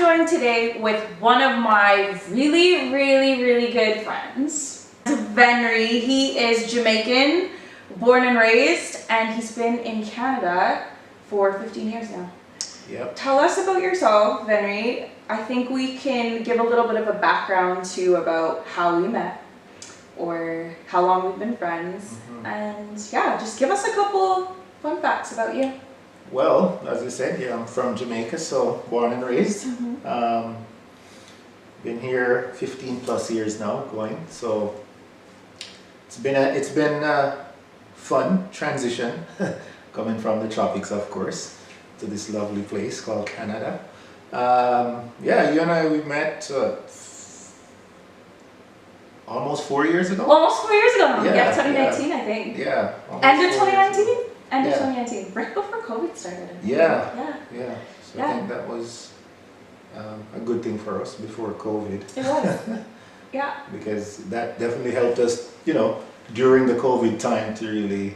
joined today with one of my really good friends, Venry. He is Jamaican, born and raised, and he's been in Canada for 15 years now. Yep. Tell us about yourself, Venry. I think we can give a little bit of a background too about how we met or how long we've been friends. And yeah, just give us a couple fun facts about you. Well, as you said, yeah, I'm from Jamaica, so born and raised. Been here 15 plus years now, going. So it's been a fun transition, coming from the tropics, of course, to this lovely place called Canada. Yeah, you and I, we met almost 4 years ago. Almost 4 years ago now. Yeah, 2019, I think. Yeah. End of 2019? End of Yeah. 2019, right before COVID started. Yeah. Yeah. So I think that was a good thing for us before COVID. It was. Yeah. Because that definitely helped us, during the COVID time to really,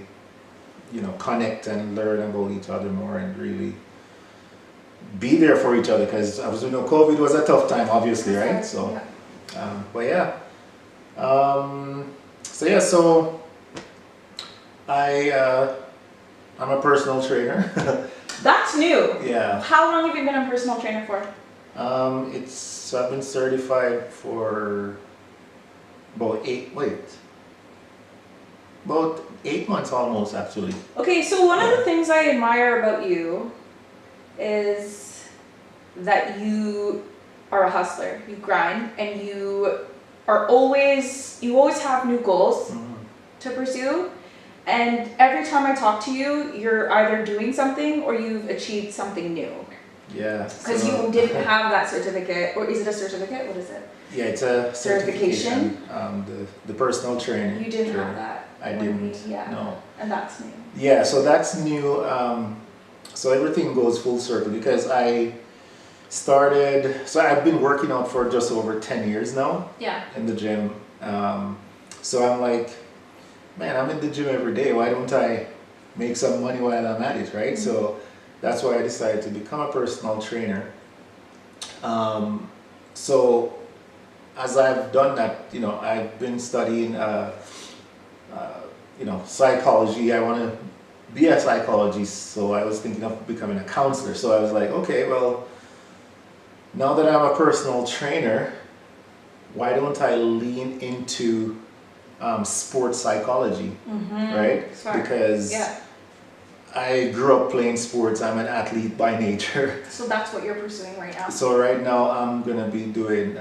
connect and learn about each other more and really be there for each other. Because COVID was a tough time, obviously, right? So, but yeah. So I'm a personal trainer. That's new. Yeah. How long have you been a personal trainer for? I've been certified for about 8 months almost, actually. Okay, so one of the things I admire about you is that you are a hustler. You grind and you always have new goals to pursue. And every time I talk to you, you're either doing something or you've achieved something new. Yeah. Because you didn't have that certificate, or is it a certificate? What is it? Yeah, it's a certification. The personal training. You didn't have that. I didn't. Yeah. No. And that's new. Yeah, so that's new. So everything goes full circle because I've been working out for just over 10 years now. Yeah. In the gym. So I'm like, man, I'm in the gym every day. Why don't I make some money while I'm at it, right? So that's why I decided to become a personal trainer. So as I've done that, I've been studying, psychology. I want to be a psychologist, so I was thinking of becoming a counselor. So I was like, okay, well, now that I'm a personal trainer, why don't I lean into sports psychology, right? Smart. Because I grew up playing sports. I'm an athlete by nature. So that's what you're pursuing right now. So right now I'm gonna be doing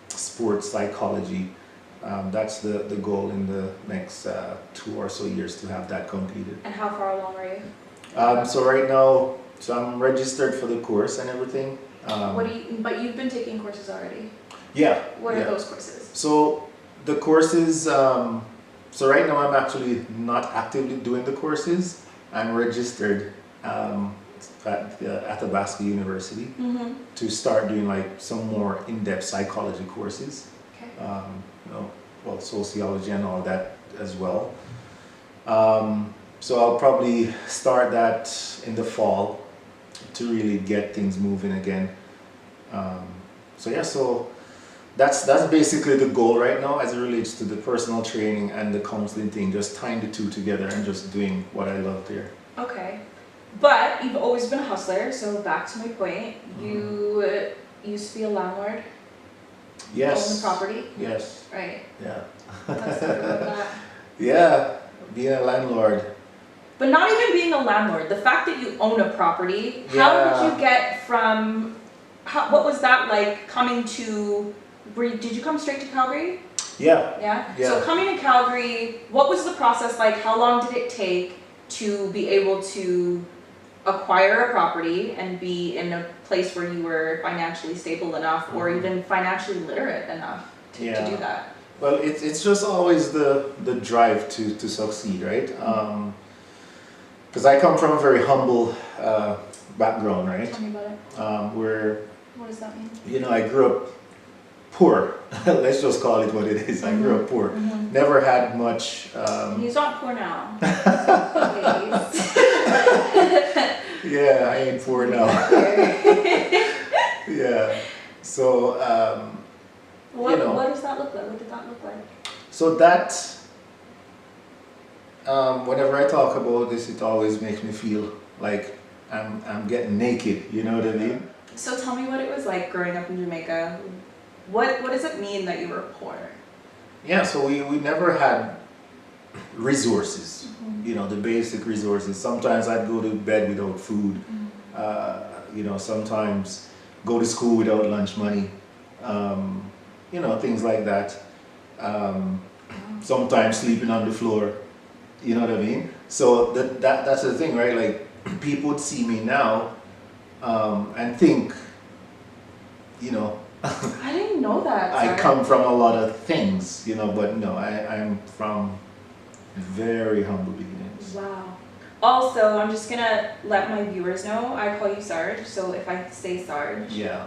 sports psychology. That's the goal in the next 2 or so years to have that completed. And how far along are you? So right now, I'm registered for the course and everything. But you've been taking courses already. Yeah. What are those courses? So the courses, so right now I'm actually not actively doing the courses. I'm registered at Athabasca University to start doing like some more in-depth psychology courses. Okay. Sociology and all that as well. So I'll probably start that in the fall to really get things moving again. So that's basically the goal right now as it relates to the personal training and the counseling thing, just tying the two together and just doing what I love there. Okay. But you've always been a hustler, so back to my point, you used to be a landlord? Yes. Own the property? Yes. Right. Yeah. Let's talk about that. Yeah, being a landlord. But not even being a landlord, the fact that you own a property, how did you get from, what was that like coming to, did you come straight to Calgary? Yeah. Yeah? Yeah. So coming to Calgary, what was the process like? How long did it take to be able to acquire a property and be in a place where you were financially stable enough or even financially literate enough to do that? Well, it's just always the drive to succeed, right? Because I come from a very humble background, right? Tell me about it. What does that mean? I grew up poor. Let's just call it what it is. I grew up poor. Never had much. He's not poor now. Yeah, I ain't poor now. Yeah. So, What, you know. what does that look like? What did that look like? So that, whenever I talk about this, it always makes me feel like I'm getting naked. You know what I mean? So tell me what it was like growing up in Jamaica. What does it mean that you were poor? Yeah. So we never had resources. Mm-hmm. You know, the basic resources. Sometimes I'd go to bed without food. You know, sometimes go to school without lunch money. You know, things like that. Sometimes sleeping on the floor. You know what I mean? So that's the thing, right? Like people would see me now and think, you know, I didn't know that. I Sorry. come from a lot of things, you know, but no, I'm from very humble beginnings. Wow. Also, I'm just gonna let my viewers know I call you Sarge. So if I say Sarge, Yeah.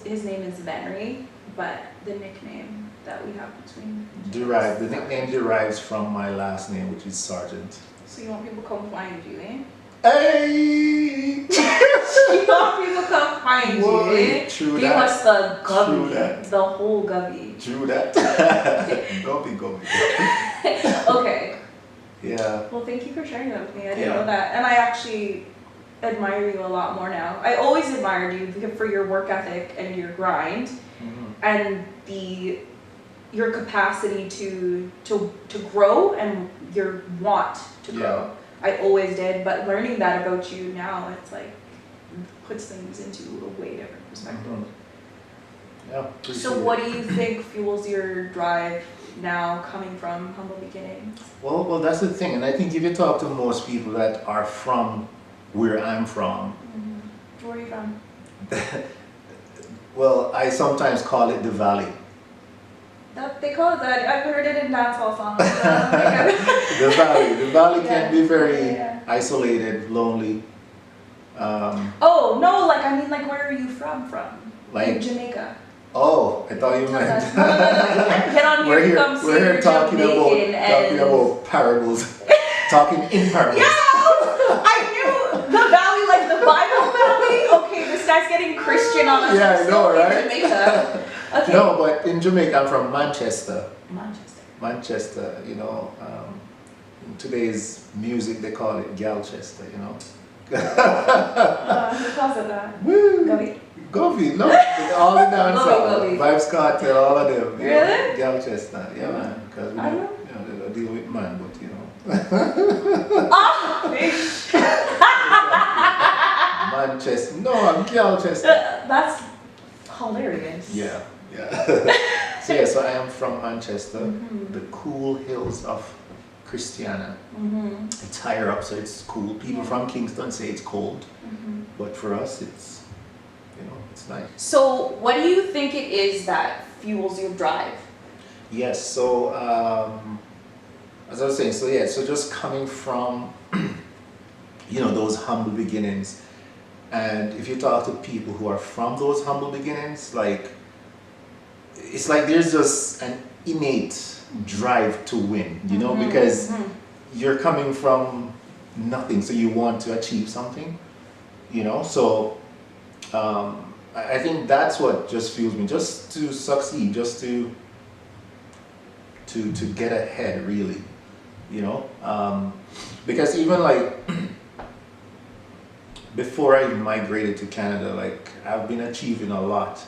his name is Venry, but the nickname that we have between The nickname derives from my last name, which is Sergeant. So you want people to come find you, eh? Hey! You want people to come find you, eh? True Give that. us the True gubby, that. the whole gubby. True that. Go. Okay. Yeah. Well, thank you for sharing that with me. I didn't Yeah. know that, and I actually admire you a lot more now. I always admired you for your work ethic and your grind, and your capacity to grow and your want to grow. Yeah. I always did, but learning that about you now, it's like puts things into a way different perspective. Yeah. So what do you think fuels your drive now, coming from humble beginnings? Well, that's the thing, and I think if you talk to most people that are from where I'm from, Where are you from? well, I sometimes call it the valley. That they call it that. I've heard it in dancehall songs. The valley can be very Yeah. isolated, lonely. Oh no, like I mean, like where are you from? Like- in Jamaica. Oh, I thought you Tell meant. us. No. Get on here and come see We're here your talking Jamaican about parables, talking in parables. Yeah, I knew the valley, like the Bible valley. Okay, this guy's getting Christian on us. Yeah, I'm I still know, in right? Jamaica. Okay. No, but in Jamaica, I'm from Manchester. Manchester. You know, in today's music they call it Galchester, you know. Who calls it that? Woo! Gubby. Govi, no, all the dancehall, Govi. Vibes Cartel, all of them. You Really? know, Galchester, yeah man, because we I don't, know. you know, they don't deal with man, but you know. Ah, fish. Manchester, no, I'm Galchester. That's hilarious. Yeah. So yeah, so I am from Manchester, the cool hills of Christiana. It's higher up, so it's cool. People from Kingston say it's cold, but for us, it's, you know, it's nice. So, what do you think it is that fuels your drive? Yes, so as I was saying, so yeah, so just coming from, you know, those humble beginnings, and if you talk to people who are from those humble beginnings, like, it's like there's just an innate drive to win, you know, because you're coming from nothing, so you want to achieve something, you know, so I think that's what just fuels me, just to succeed, just to get ahead, really, you know, because even like before I migrated to Canada, like I've been achieving a lot.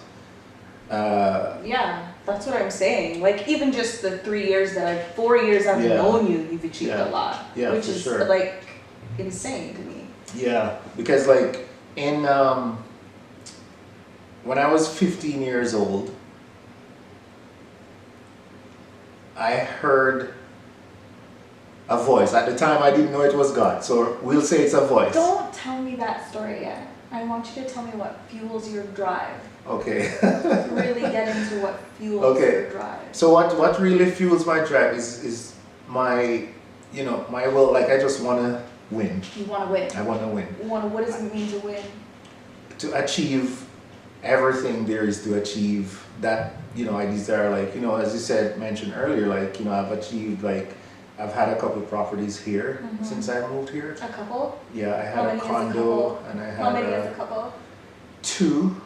Yeah, that's what I'm saying. Like even just the 4 years I've Yeah. known you, you've achieved Yeah. a lot, Yeah, which for is sure. like insane to me. Yeah, because like in when I was 15 years old, I heard a voice. At the time, I didn't know it was God, so we'll say it's a voice. Don't tell me that story yet. I want you to tell me what fuels your drive. Okay. Really get into what fuels Okay. your drive. So what really fuels my drive is my, you know, my will. Like I just want to win. You want to win. I want to win. What does it mean to win? To achieve everything there is to achieve that, you know, I desire. Like, you know, as you mentioned earlier, like, you know, I've achieved, like, I've had a couple of properties here since I moved here. A couple? Yeah, I How had many a is a condo couple? and I How many had is a couple? 2.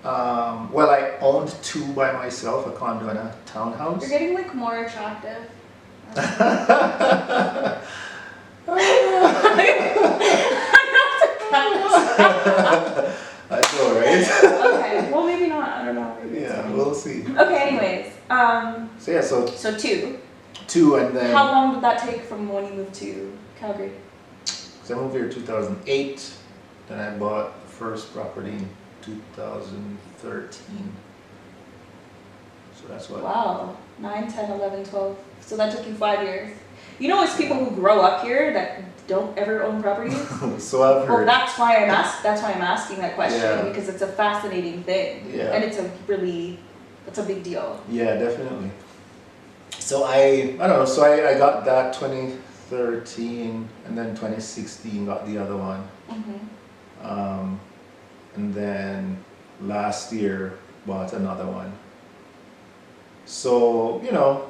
Well, I owned two by myself, a condo and a townhouse. You're getting like more attractive. I know, right? Okay, well maybe not. I don't know. Maybe it's Yeah, fine. we'll see. Okay, anyways. So yeah, so So two. two, and then How long did that take from when you moved to Calgary? so I moved here in 2008. Then I bought the first property in 2013. So that's what. Wow. 9, 10, 11, 12. So that took you 5 years. You know, it's people who grow up here that don't ever own properties. So I've Well, heard. that's why I'm asking that question, Yeah. because it's a fascinating thing. Yeah. And it's a big deal. Yeah, definitely. So I don't know. So I got that 2013, and then 2016 got the other one. And then last year bought another one. So, you know,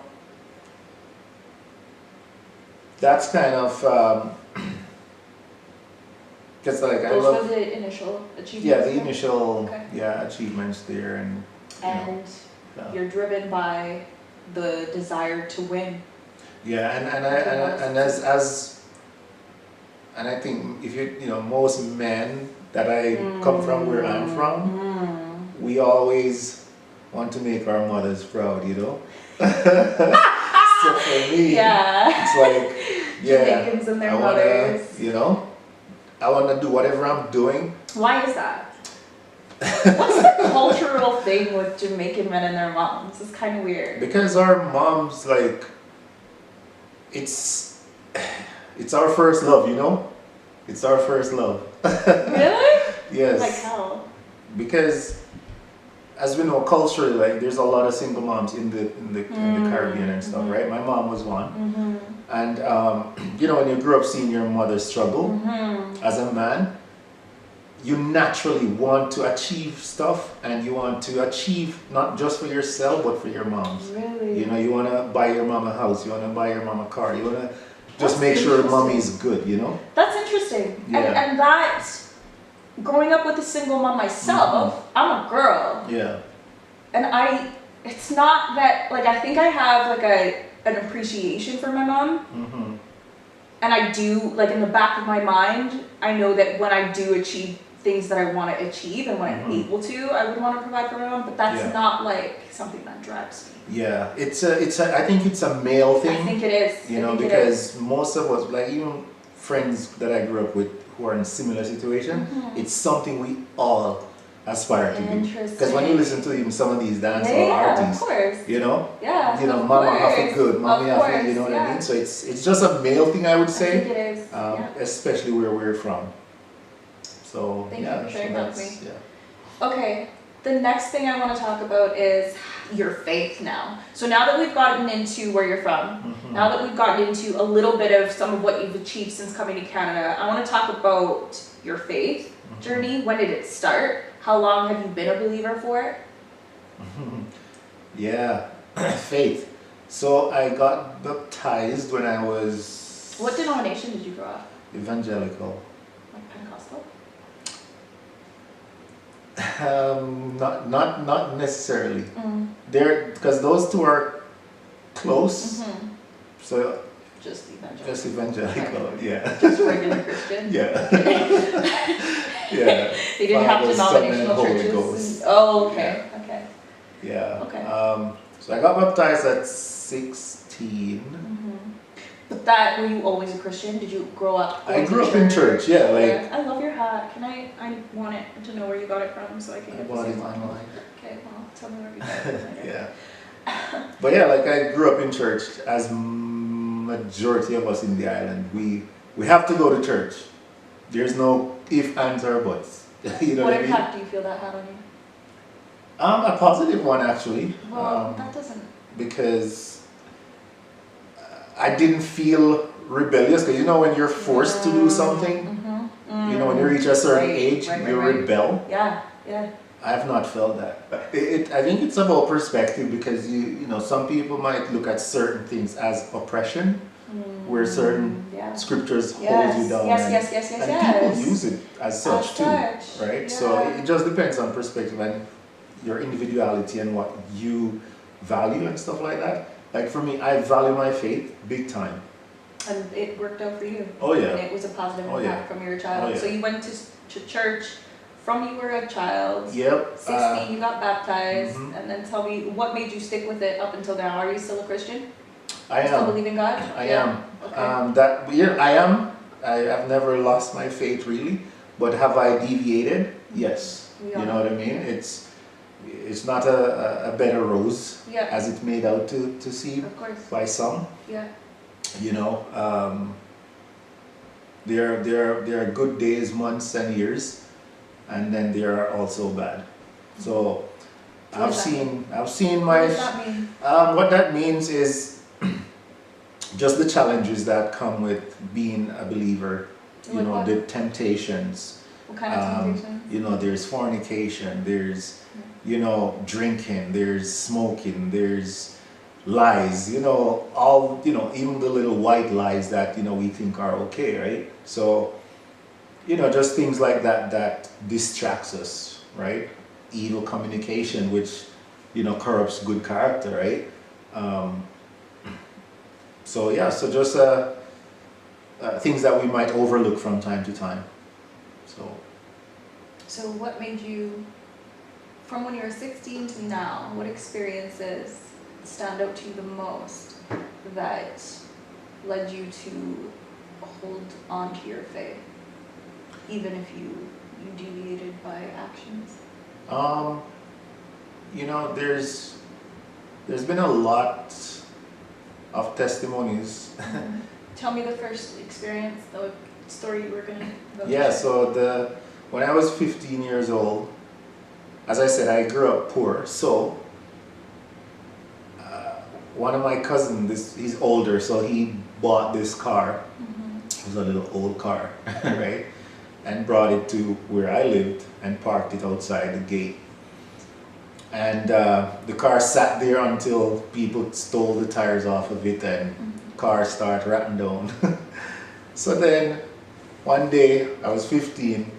that's kind of, because like I Those love, were the initial achievements. yeah, the initial, Okay. yeah, achievements there, and, you know, And yeah. you're driven by the desire to win. Yeah, and I think if you know, most men that I come from where I'm from, we always want to make our mothers proud, you know. So for me, Yeah. it's like, yeah, Jamaicans and their I mothers. wanna, you know, I wanna do whatever I'm doing. Why is that? What's the cultural thing with Jamaican men and their moms? It's kind of weird. Because our moms, like, it's our first love, you know? It's our first love. Really? Yes. Like how? Because, as we know, culturally, like, there's a lot of single moms in the Caribbean and stuff, right? My mom was one. And, you know, when you grew up seeing your mother struggle as a man, you naturally want to achieve stuff, and you want to achieve not just for yourself, but for your moms. Really? You know, you want to buy your mom a house, you want to buy your mom a car, you want to just That's make sure interesting. mommy is good, you know? That's interesting. Yeah. And that, growing up with a single mom myself, I'm a girl. Yeah. And it's not that, like, I think I have, like, an appreciation for my mom. And I do, like, in the back of my mind, I know that when I do achieve things that I want to achieve and when I'm able to, I would want to provide for my mom, but that's not, like, something that drives me. Yeah, I think it's a male thing. I think it is. You know, because most of us, like even friends that I grew up with who are in similar situation, it's something we all aspire to do. Because when you listen to even some of these dancehall artists, of course. you know, Yeah, mama have it good, mommy have it, you know what yeah. I mean? So it's just a male thing, I would say. I think it is. Especially where we're from. So Thank you yeah, for sharing that with me. Yeah. Okay, the next thing I want to talk about is your faith now. So now that we've gotten into where you're from, now that we've gotten into a little bit of some of what you've achieved since coming to Canada, I want to talk about your faith journey. When did it start? How long have you been a believer for? Yeah, faith. So I got baptized when I was What denomination did you grow up? evangelical. Like Pentecostal? Not necessarily. There, because those two are close. So Just evangelical. just evangelical, Okay. yeah. Just regular Christian? Yeah. Yeah. They didn't have Father, Son, and denominational Holy churches? Ghost. Oh, okay, okay. Yeah. Okay. So I got baptized at 16. But that, were you always a Christian? Did you grow up I going to grew up in church, yeah, like Yeah. I love your hat. I want it to know where you got it from so I can I get bought the it same one. online. Okay, well, tell me where you got it from later. Yeah. But yeah, like I grew up in church, as majority of us in the island. We have to go to church. There's no if, ands, or buts. You know What what I mean? impact do you feel that had on you? A positive one actually. Well, that doesn't... Because I didn't feel rebellious. Because you know when you're forced to do something, you know when you reach a certain age, you rebel. Yeah, yeah. I have not felt that. I think it's about perspective, because you know some people might look at certain things as oppression, where certain scriptures hold you down, and people use it as such too, right? So it just depends on perspective, and your individuality and what you value and stuff like that. Like for me, I value my faith big time. And it worked out for you. Oh yeah. And it was a positive Oh, impact yeah. from your child. Oh, yeah. So you went to church from you were a child. Yep. 16, you got baptized, Mhm. and then tell me what made you stick with it up until now. Are you still a Christian? I Still am. believe in God? I Yeah. am. Okay. I am. I've never lost my faith really, but have I deviated? Yes. We You all know what I mean? It's not a bed of rose Yeah, as it's made out to seem of course. by some. Yeah. You know, there are good days, months, and years, and then there are also bad. So What does that mean? I've seen What my. does that mean? What that means is just the challenges that come with being a believer. You Like know, what? the temptations. What kind of temptations? You know, there's fornication, there's, you know, drinking, there's smoking, there's lies, you know, all, you know, even the little white lies that, you know, we think are okay, right? So, you know, just things like that that distracts us, right? Evil communication, which, you know, corrupts good character, right? So yeah, so just things that we might overlook from time to time. So what made you, from when you were 16 to now, what experiences stand out to you the most that led you to hold on to your faith, even if you deviated by actions? You know, there's been a lot of testimonies. Tell me the first experience, the story you were going to Yeah, so when I was 15 years old, as I said, I grew up poor. So one of my cousins, he's older, so he bought this car. It was a little old car, right? And brought it to where I lived and parked it outside the gate. And the car sat there until people stole the tires off of it and car started ratting down. So then one day, I was 15,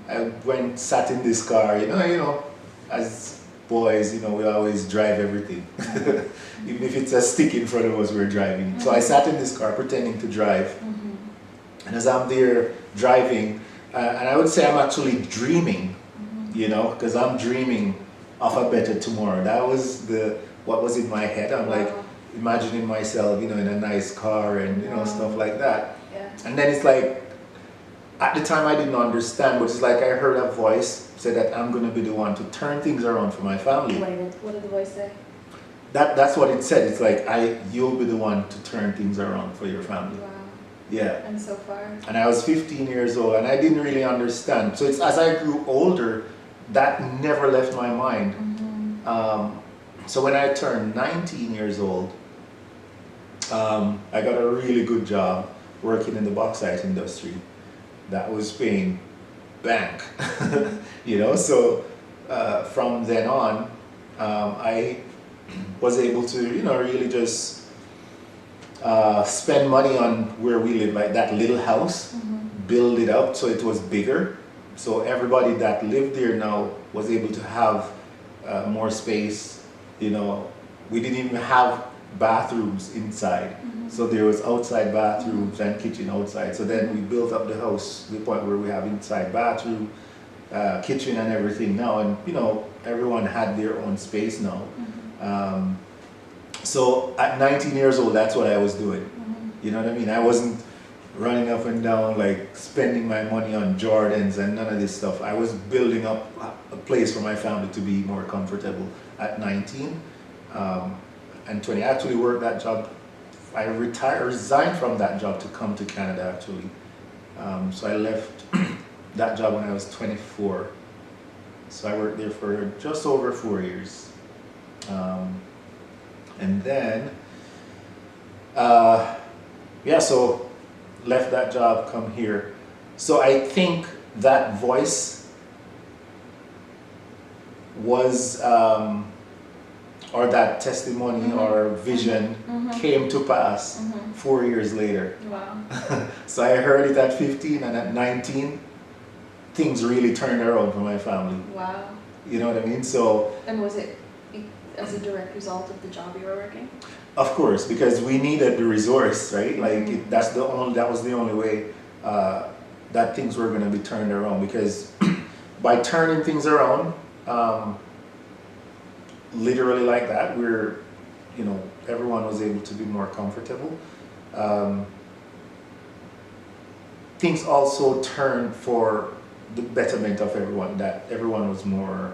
I sat in this car, you know, as boys, you know, we always drive everything. Even if it's a stick in front of us, we're driving. So I sat in this car pretending to drive. And as I'm there driving, and I would say I'm actually dreaming, you know, because I'm dreaming of a better tomorrow. That was what was in my head. I'm like imagining myself, you know, in a nice car and, you know, stuff like that. Yeah. And then it's like, at the time I didn't understand, but it's like I heard a voice say that I'm going to be the one to turn things around for my family. What did the voice say? That's what it said. It's like, you'll be the one to turn things around for your family. Wow. Yeah. And so far? And I was 15 years old and I didn't really understand. So it's as I grew older, that never left my mind. So when I turned 19 years old, I got a really good job working in the bauxite industry. That was paying bank, you know. So from then on, I was able to, you know, really just spend money on where we live, like that little house, build it up so it was bigger. So everybody that lived there now was able to have more space. You know, we didn't even have bathrooms inside. So there was outside bathrooms and kitchen outside. So then we built up the house to the point where we have inside bathroom, kitchen and everything now. And, you know, everyone had their own space now. So at 19 years old, that's what I was doing. You know what I mean? I wasn't running up and down, like spending my money on Jordans and none of this stuff. I was building up a place for my family to be more comfortable at 19 and 20. I actually worked that job. I resigned from that job to come to Canada actually. So I left that job when I was 24. So I worked there for just over 4 years. And then, yeah, so left that job, come here. So I think that voice was, or that testimony or vision came to pass 4 years later. Wow. So I heard it at 15 and at 19, things really turned around for my family. Wow. You know what I mean? So, And was it as a direct result of the job you were working? of course, because we needed the resource, right? Like Mhm. that was the only way that things were going to be turned around. Because by turning things around, literally like that, everyone was able to be more comfortable. Um, things also turned for the betterment of everyone. That everyone was more,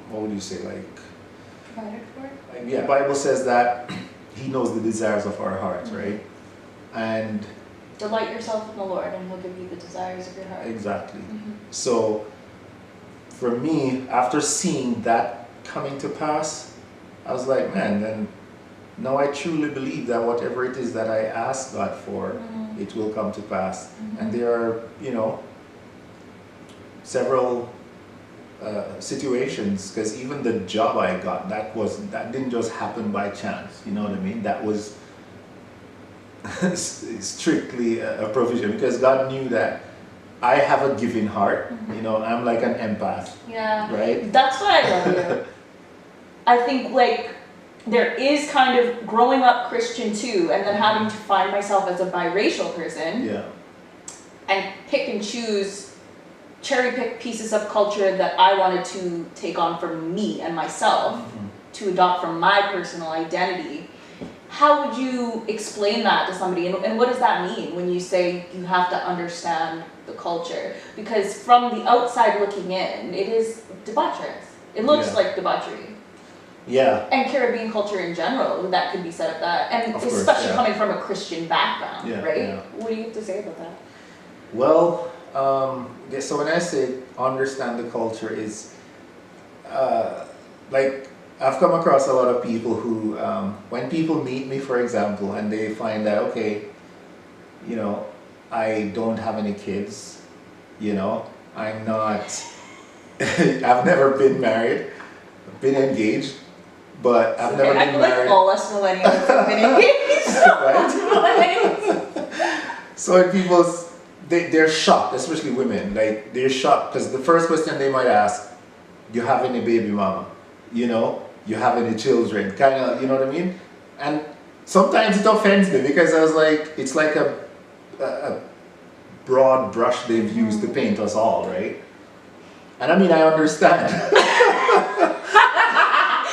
what would you say, Provided for? yeah, Bible says that He knows the desires of our hearts, Mhm. right? And Delight yourself in the Lord, and He'll give you the desires of your heart. exactly. Mhm. So for me, after seeing that coming to pass, I was like, man, then now I truly believe that whatever it is that I ask God for, Mhm. it will come to pass. Mhm. And there are, several situations, because even the job I got, that didn't just happen by chance. You know what I mean? That was strictly a provision, because God knew that I have a giving heart. Mhm. I'm like an empath, Yeah. right? That's what I love you. I think there is kind of growing up Christian too, and then having to find myself as a biracial person Yeah, and pick and choose, cherry pick pieces of culture that I wanted to take on for me and myself to adopt from my personal identity. How would you explain that to somebody, and what does that mean when you say you have to understand the culture? Because from the outside looking in, it is debaucherous. It looks Yeah. like debauchery. yeah, And Caribbean culture in general, that could be said of that. And Of course, especially yeah. coming from a Christian background, Yeah, right? yeah. What do you have to say about that? Well, so when I say understand the culture is, like, I've come across a lot of people who, when people meet me, for example, and they find that, okay, I don't have any kids, I'm not, I've never been married, I've been engaged, but I've never I been feel married. like all us millennials have been engaged. Right? So when they're shocked, especially women, like they're shocked because the first question they might ask, "Do you have any baby mama? You have any children?" Kind of, you know what I mean? And sometimes it offends me because I was like, it's like a broad brush they've used to paint us all, right? And I mean, I understand.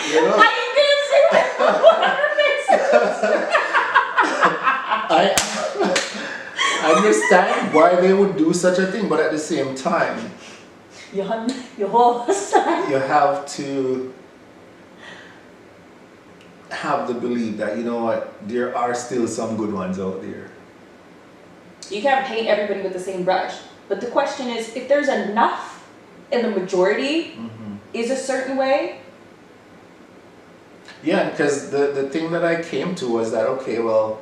You know? How you gonna say I understand why they would do such a thing, but at the same time, your whole side. you have to have the belief that, you know what, there are still some good ones out there. You can't paint everybody with the same brush. But the question is, if there's enough and the majority is a certain way. Yeah, because the thing that I came to was that, okay, well,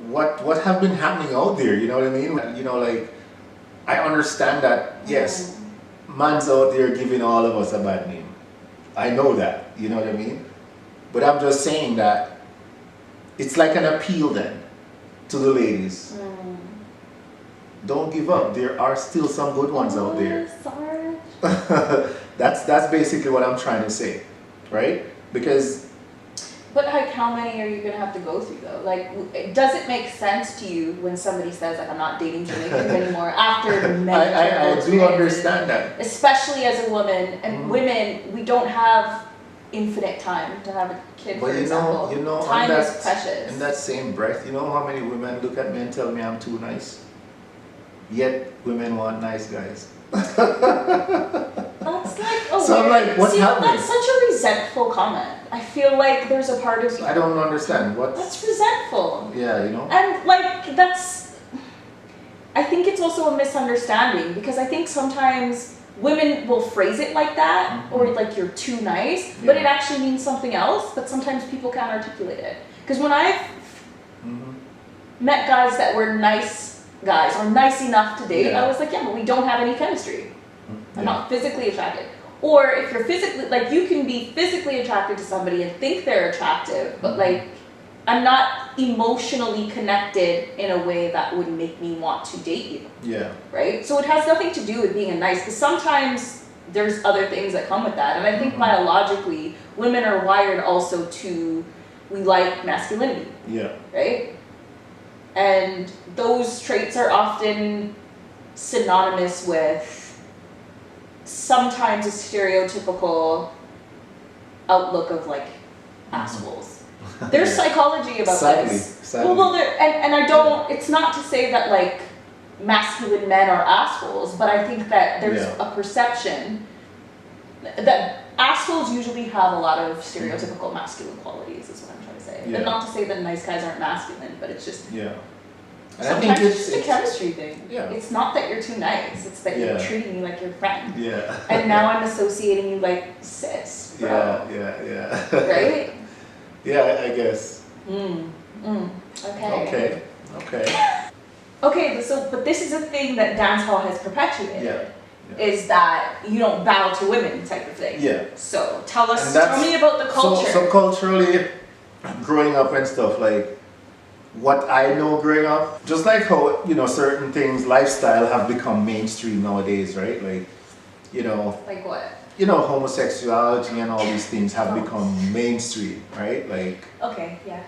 what have been happening out there, you know what I mean? Like, I understand that, yes, man's out there giving all of us a bad name. I know that, you know what I mean? But I'm just saying that it's like an appeal then to the ladies. Don't give up. There are still some good ones out there. Sorry. That's basically what I'm trying to say, right? Because But like, how many are you gonna have to go through though? Like, does it make sense to you when somebody says like, I'm not dating Jamaicans anymore after many I do experiences? understand that. Especially as a woman, and women, we don't have infinite time to have a kid, But for example. Time is precious. in that same breath, you know how many women look at me and tell me I'm too nice? Yet women want nice guys. That's like a So I'm weird- like, what's See, happening? That's such a resentful comment. I feel like there's a part of you I don't understand that's resentful. Yeah, And like I think it's also a misunderstanding, because I think sometimes women will phrase it like that, or like you're too nice, but Yeah. it actually means something else, but sometimes people can't articulate it. Because when I've met guys that were nice guys or nice enough to date, Yeah. I was like, yeah, but we don't have any chemistry. I'm Yeah. not physically attracted. Or if you're physically, like, you can be physically attracted to somebody and think they're attractive, but like, I'm not emotionally connected in a way that would make me want to date you. Yeah. Right? So it has nothing to do with being a nice, because sometimes there's other things that come with that. And I think biologically, women are wired also to, we like masculinity. Yeah. Right? And those traits are often synonymous with sometimes a stereotypical outlook of like assholes. There's psychology about this. Sadly. Well, and I don't, it's not to say that like masculine men are assholes, but I think that there's a perception that assholes usually have a lot of stereotypical masculine qualities, is what I'm trying to say. And not to say that nice guys aren't masculine, but it's just And sometimes it's just a chemistry thing. Yeah. It's not that you're too nice, it's that you're treating me like your friend. Yeah. And now I'm associating you like sis, bro. Yeah. Right? Yeah, I guess. Okay. Okay. But this is a thing that dancehall has perpetuated. Yeah. Is that you don't bow to women type of thing. Yeah. So tell me about the culture. So culturally, growing up and stuff, like what I know growing up, just like how, certain things, lifestyle have become mainstream nowadays, right? Like, like what? homosexuality and all these things have become mainstream, right? Like, okay, yeah.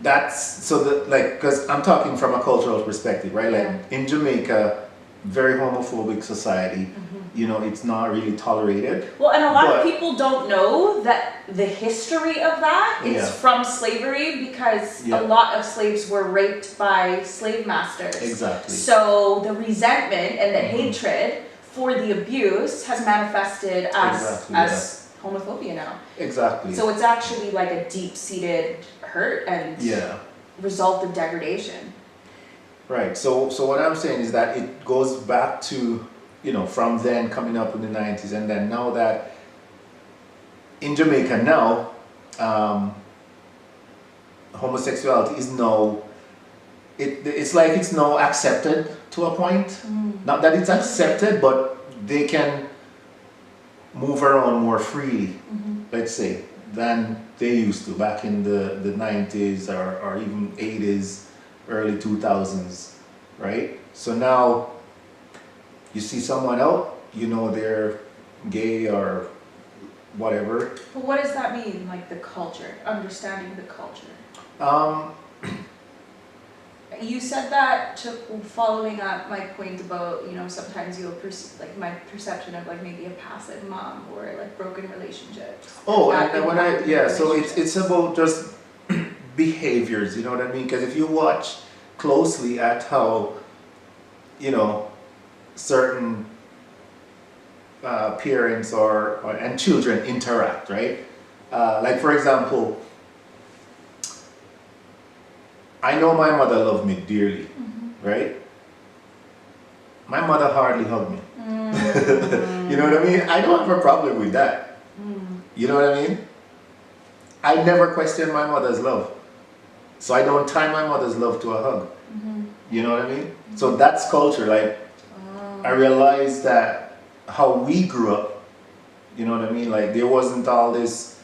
That's because I'm talking from a cultural perspective, right? Like in Jamaica, very homophobic society, it's not really tolerated. Well, and a lot of people don't know that the history of that is from slavery, because a lot of slaves were raped by slave masters. Exactly. So the resentment and the hatred for the abuse has manifested as homophobia now. Exactly. So it's actually like a deep-seated hurt and result of degradation. Right. So what I'm saying is that it goes back to, from then coming up in the 90s, and then now that in Jamaica now, homosexuality is now, it's like it's now accepted to a point. Not that it's accepted, but they can move around more freely, let's say, than they used to back in the 90s or even 80s, early 2000s, right? So now you see someone out, they're gay or whatever. But what does that mean, like the culture, understanding the culture? You said that following up my point about, sometimes you'll like my perception of like maybe a passive mom or like broken relationships. Oh, and when so it's about just behaviors, you know what I mean? Because if you watch closely at how, certain parents and children interact, right? Like for example, I know my mother loved me dearly, right? My mother hardly hugged me. You know what I mean? I don't have a problem with that. You know what I mean? I never questioned my mother's love. So I don't tie my mother's love to a hug. You know what I mean? So that's culture. Like, I realized that how we grew up, you know what I mean? Like, there wasn't all this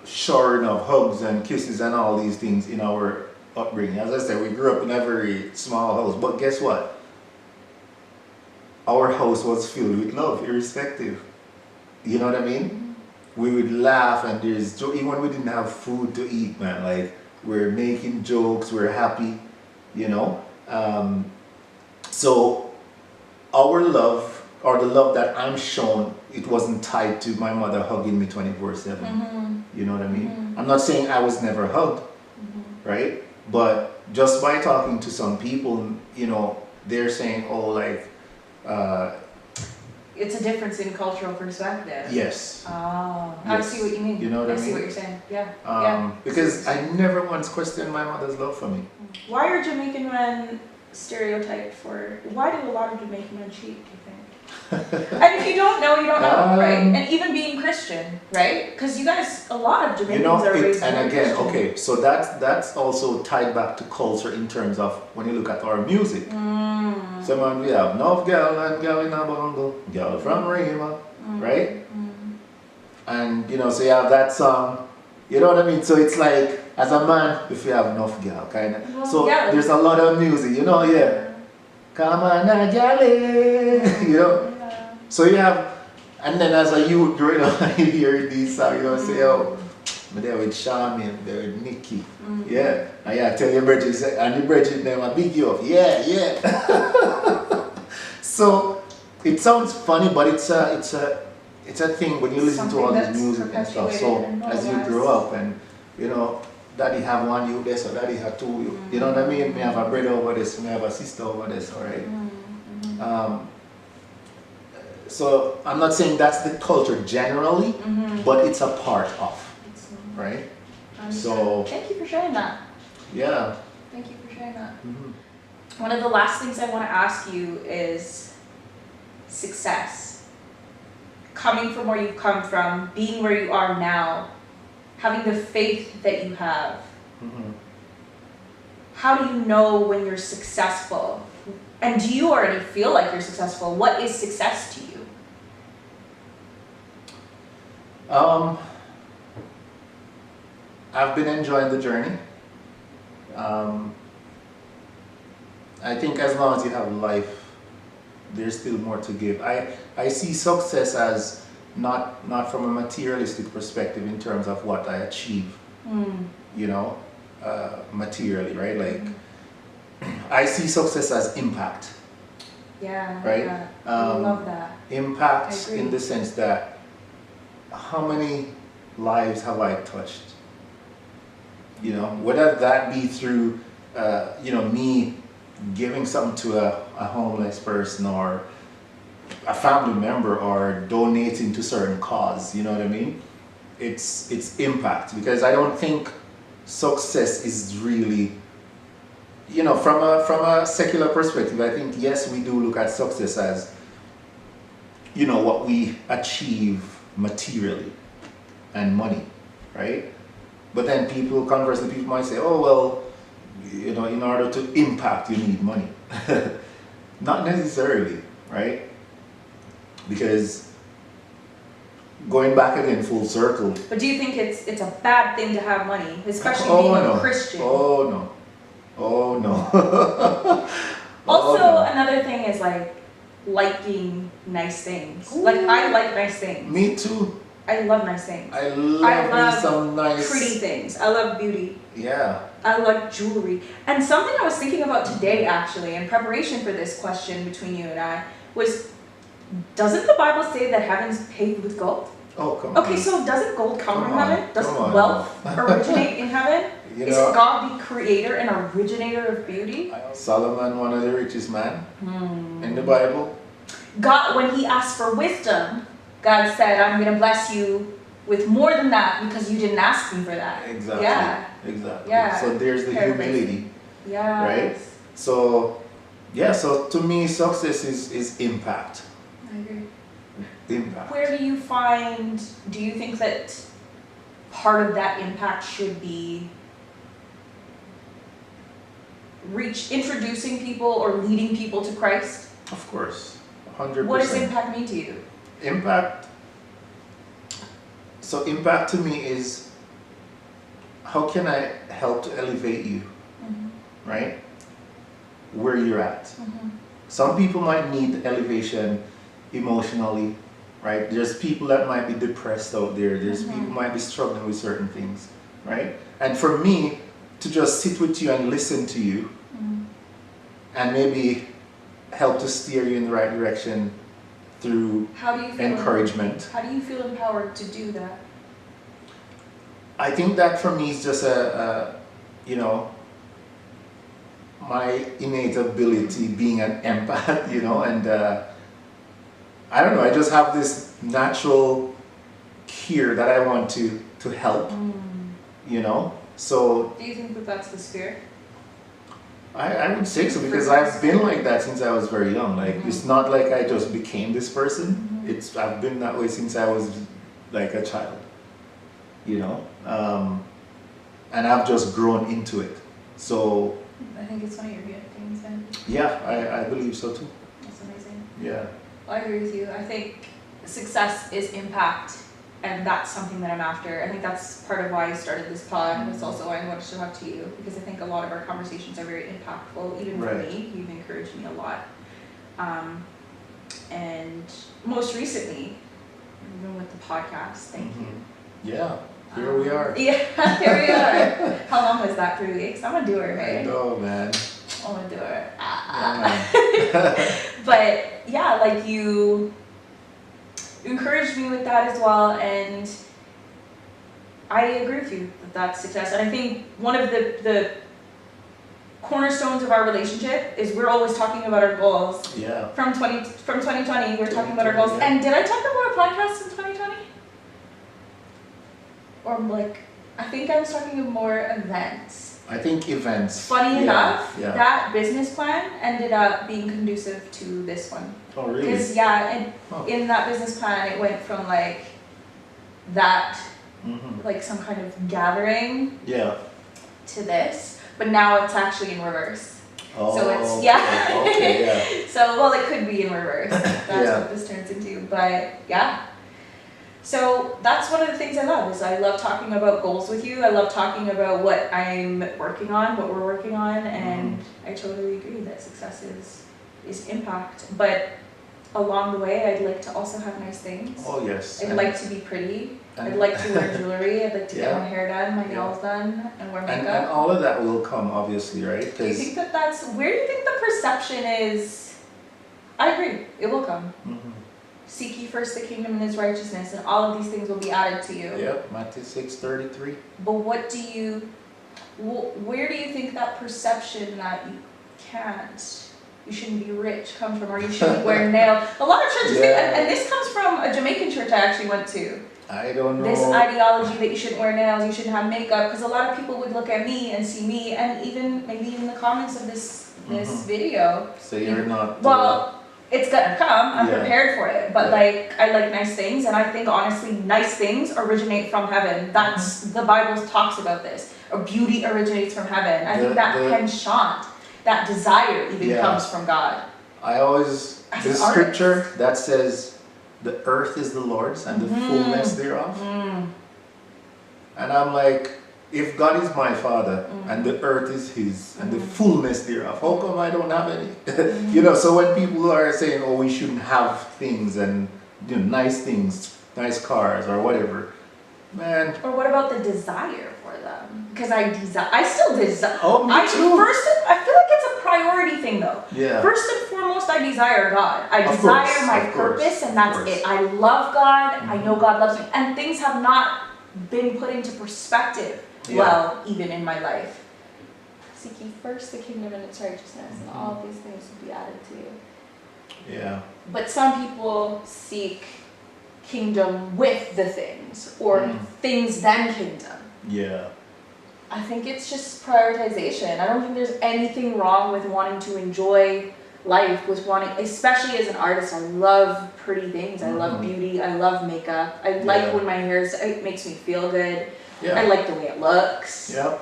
showering of hugs and kisses and all these things in our upbringing. As I said, we grew up in a very small house, but guess what? Our house was filled with love, irrespective. You know what I mean? We would laugh, and even when we didn't have food to eat, man, like, we're making jokes, we're happy, so our love, or the love that I'm shown, it wasn't tied to my mother hugging me 24/7. You know what I mean? I'm not saying I was never hugged, right? But just by talking to some people, they're saying, oh, like, it's a difference in cultural perspective. Yes. Oh, I see what you mean. You know what I mean? I see what you're saying. Yeah. Because I never once questioned my mother's love for me. Why are Jamaican men stereotyped for? Why do a lot of Jamaican men cheat, do you think? And if you don't know, you don't know, right? And even being Christian, right? Because you guys, a lot of Jamaicans are raised and again, Christian. okay, so that's also tied back to culture in terms of when you look at our music. So man, we have North Girl and Girl in a Bungle, Girl from Rima, right? And so you have that song, You know what I mean? So it's like, as a man, if you have enough girl, kind of. Well, So yeah, there's a lot of music, you know, yeah. Come on, now, Jolly, you know. Yeah. So you have, and then as a youth growing up, you hear these songs, you know, say, oh, I'm there with Charmy, I'm there with Nikki. Yeah. And yeah, tell your Bridget, say, and the Bridget, them a big you up. Yeah, yeah. So it sounds funny, but it's a thing when you listen to all this music and stuff. So as you grow up and, you know, daddy have one you this or daddy have two you. You know what I mean? Me have a brother over this, me have a sister over this, alright? So I'm not saying that's the culture generally, but it's a part of, right? So thank you for sharing that. Yeah. Thank you for sharing that. One of the last things I want to ask you is success. Coming from where you've come from, being where you are now, having the faith that you have. How do you know when you're successful? And do you already feel like you're successful? What is success to you? I've been enjoying the journey. I think as long as you have life, there's still more to give. I see success as not from a materialistic perspective in terms of what I achieve, you know, materially, right? Like, I see success as impact. Yeah, right? Yeah. I love that. Impact in the sense that how many lives have I touched? You know, whether that be through, you know, me giving something to a homeless person or a family member or donating to certain cause, you know what I mean? It's impact, because I don't think success is really, you know, from a secular perspective, I think yes, we do look at success as, you know, what we achieve materially and money, right? But then conversely, people might say, oh, well, you know, in order to impact, you need money. Not necessarily, right? Because going back again full circle. But do you think it's a bad thing to have money, especially being a Christian? Oh no. Oh no. Also, no. another thing is like liking nice things. Ooh. Like I like nice things. Me too. I love nice things. I love some nice pretty things. I love beauty. Yeah. I like jewelry. And something I was thinking about today, actually, in preparation for this question between you and I, was, doesn't the Bible say that heaven's paved with gold? Oh, come on. Okay, so doesn't gold come from heaven? Doesn't on. wealth originate in heaven? You Isn't God the creator and originator of beauty? Solomon, one of the richest men in the Bible. God, when he asked for wisdom, God said, I'm going to bless you with more than that because you didn't ask me for that. Exactly. Yeah. Exactly. Yeah. So there's the humility. Yeah. Right? So, yeah, so to me, success is impact. I agree. Impact. Where do you think that part of that impact should be introducing people or leading people to Christ? Of course. 100%. What does impact mean to you? Impact to me is, how can I help to elevate you, right? Where you're at. Some people might need elevation emotionally, right? There's people that might be depressed out there. There's people who might be struggling with certain things, right? And for me to just sit with you and listen to you and maybe help to steer you in the right direction through encouragement. How do you feel empowered to do that? I think that for me is just you know, my innate ability being an empath, you know, and I don't know, I just have this natural cure that I want to help, you know, so. Do you think that that's the spirit? I would say so, because I've been like that since I was very young. Like, it's not like I just became this person. I've been that way since I was like a child, you know, and I've just grown into it. So I think it's one of your giftings then. Yeah, I believe so too. That's amazing. Yeah. I agree with you. I think success is impact, and that's something that I'm after. I think that's part of why I started this pod. It's also why I wanted to talk to you, because I think a lot of our conversations are very impactful, even for Right. me. You've encouraged me a lot. And most recently, even with the podcast, thank you. Yeah, here we are. Yeah, here we are. How long was that? 3 weeks? I'm a doer, I hey? know, man. I'm a doer. Yeah, man. But yeah, like you encouraged me with that as well, and I agree with you that that's success. And I think one of the cornerstones of our relationship is we're always talking about our goals. Yeah. From 2020, we're talking about our 2020, goals. yeah. And did I talk about a podcast in 2020? Or like, I think I was talking about more events. I think events. Funny enough, Yeah. that business plan ended up being conducive to this one. Oh, really? Because yeah, and Oh. in that business plan, it went from like that, Mm-hmm. like some kind of gathering Yeah. to this, but now it's actually in reverse. Oh, So it's, yeah. Okay, yeah. So, well, it could be in reverse. That's Yeah. what this turns into, but yeah. So that's one of the things I love, is I love talking about goals with you. I love talking about what I'm working on, what we're working on, and I totally agree that success is impact. But along the way, I'd like to also have nice things. Oh, yes. I'd like to be pretty. and- I'd like to wear jewelry. I'd like to get Yeah. my hair done, my Yeah. nails done, and wear makeup. And all of that will come, obviously, right? Do you think that that's, where do you think the perception is? I agree, it will come. Mhm. Seek ye first the kingdom and his righteousness, and all of these things will be added to you. Yep, Matthew 6:33. But what do you, where do you think that perception that you shouldn't be rich comes from, or you shouldn't wear nails? A lot of churches think, Yeah. and this comes from a Jamaican church I actually went to. I don't know. This ideology that you shouldn't wear nails, you shouldn't have makeup, because a lot of people would look at me and see me, and even maybe in the comments of this Mhm. video. So you're not. Well, it's gonna come. I'm Yeah. prepared for it. But Yeah. like, I like nice things, and I think honestly, nice things originate from heaven. That's the Bible talks about this. Or beauty originates from heaven. I think that penchant, that desire, even Yeah. comes from God. I always As this an scripture that says, "The earth is the Lord's and the Mhm. fullness thereof," Mm. and I'm like, if God is my Father Mm. and the earth is His and the Mhm. fullness thereof, how come I don't have any? You know, so when people are saying, "Oh, we shouldn't have things and nice things, nice cars or whatever," man, Or what about the desire for them? Because I still desire. oh, me I too. I feel like it's a priority thing though. Yeah. First and foremost, I desire God. I Of desire course, my of course, purpose, and of that's course. it. I love God. I Mhm. know God loves me, and things have not been put into perspective Yeah. well, even in my life. Seek ye first the kingdom and its righteousness, and Mhm. all of these things will be added to you. Yeah. But some people seek kingdom with the things, or Mm. things then kingdom. Yeah. I think it's just prioritization. I don't think there's anything wrong with wanting to enjoy life, with wanting, especially as an artist, I love pretty things. I love Mhm. beauty. I love makeup. I like Yeah. when my it makes me feel good. I Yeah. like the way it looks. Yeah.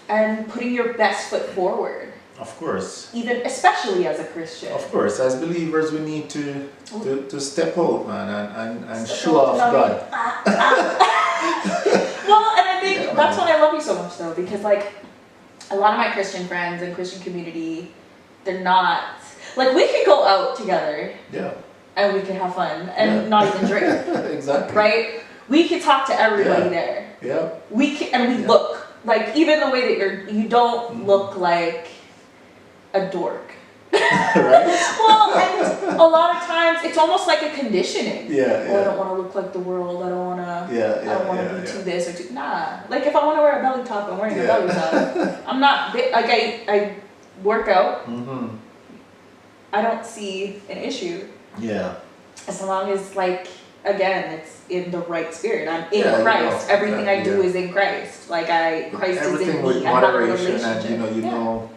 And putting your best foot forward, Of course. even especially as a Christian. Of course, as believers, we need to step out, man, and Step show out, off you know what I mean? God. Well, and I think Yeah, that's man. why I love you so much, though, because like a lot of my Christian friends and Christian community, they're not like, we could go out together Yeah. and we could have fun and Yeah. not even drink, Exactly. right? We could talk to everybody Yeah. there. Yeah. We can, and we Yeah. look like, even the way that you don't Mhm. look like a dork. Right? Well, and a lot of times it's almost like a conditioning. Yeah. Oh, I Yeah. don't want to look like the world. I don't want to. Yeah. I don't want to Yeah. be Yeah. too this or too. Nah. Like if I want to wear a belly top, I'm wearing a Yeah. belly top. I'm not like I work out. Mm-hmm. I don't see an issue Yeah. as long as like, again, it's in the right spirit. I'm in Yeah, you Christ. know, Everything I do yeah. is in Christ. Like Christ is Everything in with me. I have a moderation, relationship. and you Yeah. know